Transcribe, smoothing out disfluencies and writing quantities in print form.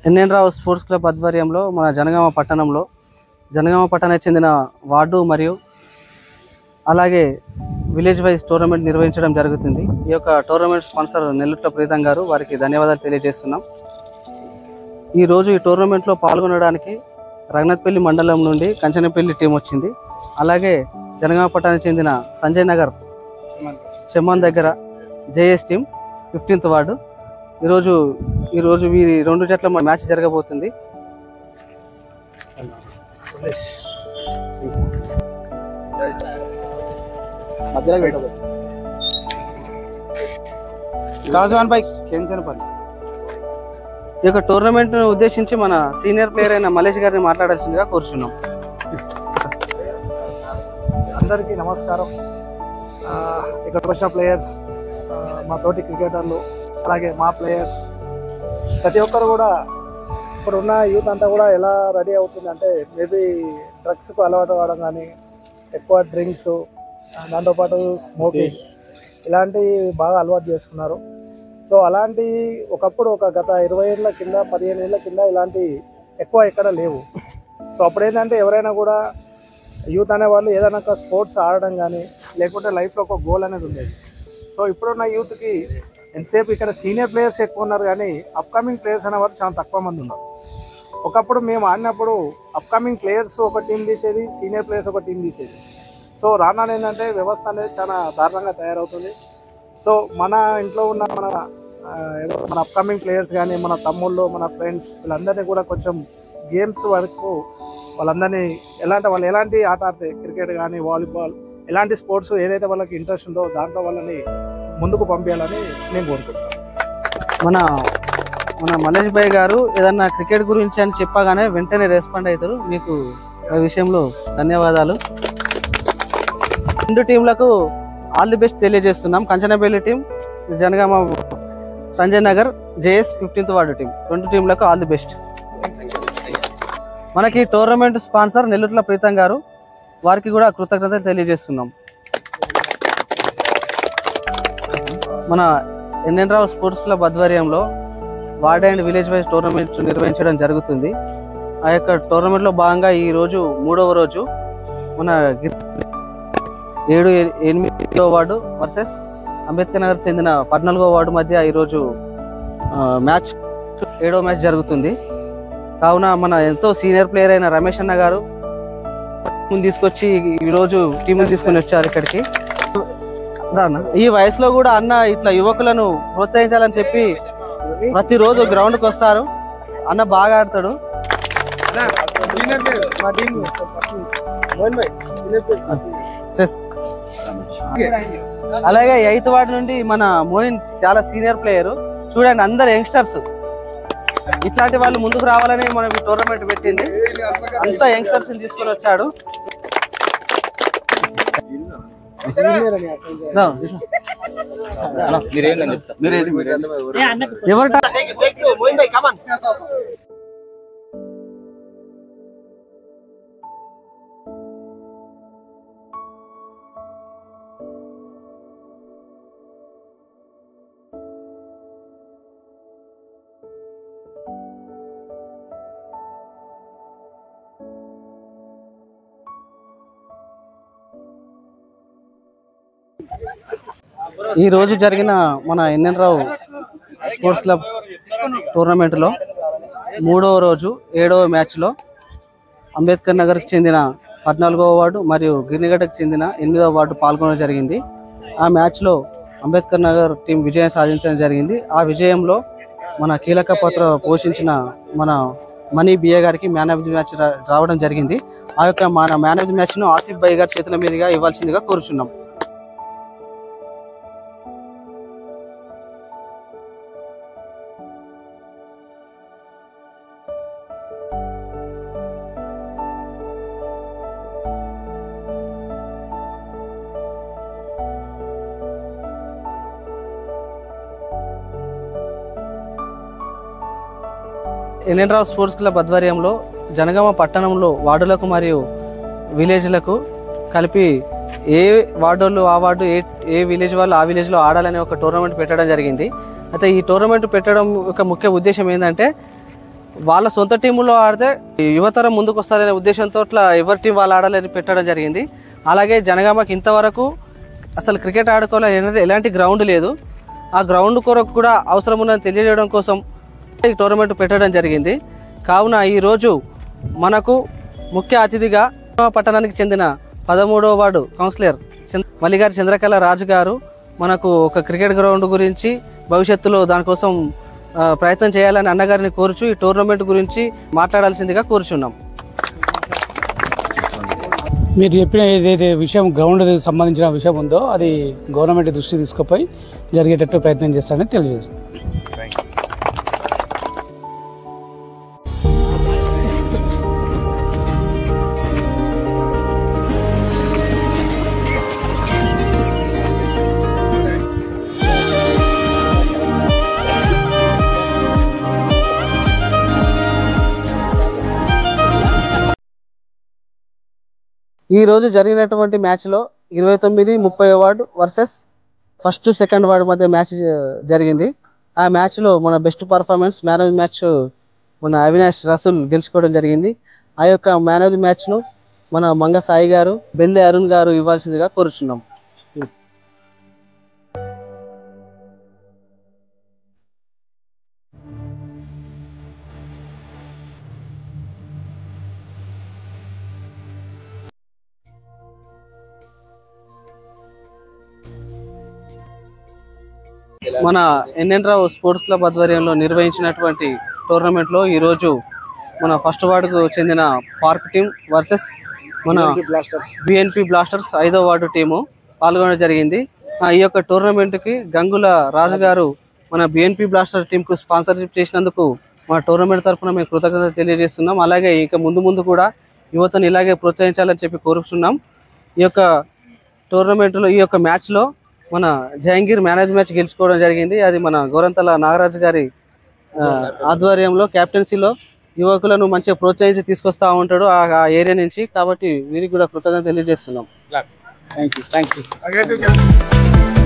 NN Rao sports club ఆధ్వర్యంలో మన జనగామ పట్టణానికి చెందిన వార్డు మరియు అలాగే విలేజ్ వైజ్ టోర్నమెంట్ నిర్వహించడం జరుగుతుంది. ఈ యొక్క టోర్నమెంట్ స్పాన్సర్ నెల్లుట్ల ప్రీతం గారు, వారికి ధన్యవాదాలు తెలియజేస్తున్నాం. ఈరోజు ఈ టోర్నమెంట్లో పాల్గొనడానికి రఘునాథ్పల్లి మండలం నుండి కంచనపల్లి టీం వచ్చింది. అలాగే జనగామ పట్టణానికి చెందిన సంజయ్ నగర్ చెమ్మన్ దగ్గర జేఎస్ టీం 15th వార్డు. ఈరోజు ఈ రెండు జట్ల మ్యాచ్ జరగబోతుంది. ఈ యొక్క టోర్నమెంట్ ఉద్దేశించి మన సీనియర్ ప్లేయర్ అయిన మలేష్ గారిని మాట్లాడాల్సిందిగా కోరుచున్నాం. అందరికీ నమస్కారం. ఇక్కడికి వచ్చిన ప్లేయర్స్, మా తోటి క్రికెటర్లు, అలాగే మా ప్లేయర్స్, ప్రతి ఒక్కరు కూడా ఇప్పుడున్న యూత్ అంతా కూడా ఎలా రెడీ అవుతుందంటే మేబీ డ్రగ్స్కు అలవాటు అవ్వడం కానీ, ఎక్కువ డ్రింక్స్, దాంతోపాటు స్మోకింగ్ ఇలాంటివి బాగా అలవాటు చేసుకున్నారు. సో అలాంటి ఒకప్పుడు ఒక గత 20 ఏళ్ళ కింద 15 ఏళ్ళ కింద ఇలాంటి ఎక్కువ ఎక్కడ లేవు. సో అప్పుడు ఏంటంటే ఎవరైనా కూడా యూత్ అనేవాళ్ళు ఏదైనా ఒక స్పోర్ట్స్ ఆడడం కానీ, లేకుంటే లైఫ్లో ఒక గోల్ అనేది ఉండేది. సో ఇప్పుడున్న యూత్కి ఎంతసేపు ఇక్కడ సీనియర్ ప్లేయర్స్ ఎక్కువ ఉన్నారు కానీ అప్కమింగ్ ప్లేయర్స్ అనేవారు చాలా తక్కువ మంది ఉన్నారు. ఒకప్పుడు మేము ఆడినప్పుడు అప్కమింగ్ ప్లేయర్స్ ఒక టీం తీసేది, సీనియర్ ప్లేయర్స్ ఒక టీం తీసేది. సో రాను ఏంటంటే వ్యవస్థ అనేది చాలా దారుణంగా తయారవుతుంది. సో మన ఇంట్లో ఉన్న మన అప్కమింగ్ ప్లేయర్స్ కానీ, మన తమ్ముళ్ళు, మన ఫ్రెండ్స్, వీళ్ళందరినీ కూడా కొంచెం గేమ్స్ వరకు వాళ్ళందరినీ వాళ్ళు ఎలాంటి ఆట ఆడితే, క్రికెట్ కానీ, వాలీబాల్, ఎలాంటి స్పోర్ట్స్ ఏదైతే వాళ్ళకి ఇంట్రెస్ట్ ఉందో దాంట్లో వాళ్ళని ముందుకు పంపించాలని నేను కోరుకుంటున్నాను. మన మలేష్ భాయ్ గారు ఏదన్నా క్రికెట్ గురించి అని చెప్పగానే వెంటనే రెస్పాండ్ అవుతారు. మీకు ఆ విషయంలో ధన్యవాదాలు. రెండు టీంలకు ఆల్ ది బెస్ట్ తెలియజేస్తున్నాం. Kanchanapalli team, Janagama Sanjay Nagar JS 15th ward team, రెండు టీంలకు ఆల్ ది బెస్ట్. మనకి టోర్నమెంట్ స్పాన్సర్ నెల్లుట్ల ప్రీతం గారు, వారికి కూడా కృతజ్ఞతలు తెలియజేస్తున్నాం. మన ఎన్ఎన్ రావు స్పోర్ట్స్ క్లబ్ ఆధ్వర్యంలో ward and village wise tournament నిర్వహించడం జరుగుతుంది. ఆ యొక్క టోర్నమెంట్లో భాగంగా ఈరోజు 3వ రోజు మన 7-8వ వార్డు వర్సెస్ అంబేద్కర్ నగర్ చెందిన 14వ వార్డు మధ్య ఈరోజు మ్యాచ్ 7వ మ్యాచ్ జరుగుతుంది. కావున మన ఎంతో సీనియర్ ప్లేయర్ అయిన రమేష్ అన్న గారు తీసుకొచ్చి ఈరోజు టీముని తీసుకొని వచ్చారు ఇక్కడికి. ఈ వయసులో కూడా అన్న ఇట్లా యువకులను ప్రోత్సహించాలని చెప్పి ప్రతిరోజు గ్రౌండ్కి వస్తారు. అన్న బాగా ఆడతాడు. అలాగే 8th వార్డు నుండి మన మోయిన్ చాలా సీనియర్ ప్లేయర్. చూడండి, అందరు యంగ్స్టర్స్. ఇట్లాంటి వాళ్ళు ముందుకు రావాలని మనం ఈ టోర్నమెంట్ పెట్టింది. అంతా యంగ్స్టర్స్ తీసుకొని వచ్చాడు. ఈ రోజు జరిగిన మన ఎన్ఎన్ రావు స్పోర్ట్స్ క్లబ్ టోర్నమెంట్లో 3వ రోజు 7వ మ్యాచ్లో అంబేద్కర్ నగర్కి చెందిన 14వ వార్డు మరియు గిరినిగడ్డకు చెందిన 8వ వార్డు పాల్గొనడం జరిగింది. ఆ మ్యాచ్లో అంబేద్కర్ నగర్ టీం విజయం సాధించడం జరిగింది. ఆ విజయంలో మన కీలక పాత్ర పోషించిన మన మనీ బిఏ గారికి మ్యాన్ ఆఫ్ ది మ్యాచ్ రావడం జరిగింది. ఆ యొక్క మన మ్యాన్ ఆఫ్ ది మ్యాచ్ను ఆసిఫ్ భాయ్ గారి చేతుల మీదుగా ఇవ్వాల్సిందిగా కోరుచున్నాం. ఎన్ఎన్ రావు స్పోర్ట్స్ క్లబ్ ఆధ్వర్యంలో జనగామ పట్టణంలో వార్డులకు మరియు విలేజ్లకు కలిపి ఏ వార్డు ఆ వార్డు ఏ విలేజ్ వాళ్ళు ఆ విలేజ్లో ఆడాలనే ఒక టోర్నమెంట్ పెట్టడం జరిగింది. అయితే ఈ టోర్నమెంట్ పెట్టడం ఒక ముఖ్య ఉద్దేశం ఏంటంటే వాళ్ళ సొంత టీములో ఆడితే యువతరం ముందుకు వస్తారనే ఉద్దేశంతో ఇట్లా ఎవరి టీం వాళ్ళు ఆడాలని పెట్టడం జరిగింది. అలాగే జనగామకి ఇంతవరకు అసలు క్రికెట్ ఆడుకోవాలని ఎలాంటి గ్రౌండ్ లేదు. ఆ గ్రౌండ్ కొరకు కూడా అవసరం ఉందని తెలియజేయడం కోసం ఈ టోర్నమెంట్ పెట్టడం జరిగింది. కావున ఈరోజు మనకు ముఖ్య అతిథిగా పట్టణానికి చెందిన 13వ వార్డు కౌన్సిలర్ మల్లిగారి చంద్రకళ రాజు గారు మనకు ఒక క్రికెట్ గ్రౌండ్ గురించి భవిష్యత్తులో దానికోసం ప్రయత్నం చేయాలని అన్నగారిని కోరుచు ఈ టోర్నమెంట్ గురించి మాట్లాడాల్సిందిగా కోరుచున్నాం. మీరు చెప్పిన ఏదైతే విషయం గ్రౌండ్ సంబంధించిన విషయం ఉందో అది గవర్నమెంట్ దృష్టి తీసుకుపోయి జరిగేటట్టు ప్రయత్నం చేస్తానని తెలియజేస్తాను. ఈ రోజు జరిగినటువంటి మ్యాచ్లో 29-30 ward versus first second ward మధ్య మ్యాచ్ జరిగింది. ఆ మ్యాచ్లో మన best performance man of the match మన అవినాష్ రసూల్ గెలుచుకోవడం జరిగింది. ఆ యొక్క మ్యాన్ ఆఫ్ ది మ్యాచ్ను మన మంగ సాయి గారు, బెల్లె అరుణ్ గారు ఇవ్వాల్సిందిగా కోరుచున్నాం. మన ఎన్ఎన్ రావు స్పోర్ట్స్ క్లబ్ ఆధ్వర్యంలో నిర్వహించినటువంటి టోర్నమెంట్లో ఈరోజు మన ఫస్ట్ వార్డుకు చెందిన పార్క్ టీం వర్సెస్ మన బిఎన్పి బ్లాస్టర్స్ 5వ వార్డు టీము పాల్గొనడం జరిగింది. ఈ యొక్క టోర్నమెంట్కి గంగుల రాజు గారు మన బిఎన్పి బ్లాస్టర్ టీంకు స్పాన్సర్షిప్ చేసినందుకు మన టోర్నమెంట్ తరఫున మేము కృతజ్ఞతలు తెలియజేస్తున్నాం. అలాగే ఇక ముందు కూడా యువతను ఇలాగే ప్రోత్సహించాలని చెప్పి కోరుతున్నాం. ఈ యొక్క టోర్నమెంట్లో ఈ యొక్క మ్యాచ్లో మన Jahangir man of the match గెలుచుకోవడం జరిగింది. అది మన గోరంతల నాగరాజు గారి ఆధ్వర్యంలో క్యాప్టెన్సీలో యువకులను మంచిగా ప్రోత్సహించి తీసుకొస్తా ఉంటాడు ఆ ఏరియా నుంచి. కాబట్టి వీరికి కూడా కృతజ్ఞతలు తెలియజేస్తున్నాం. Thank you.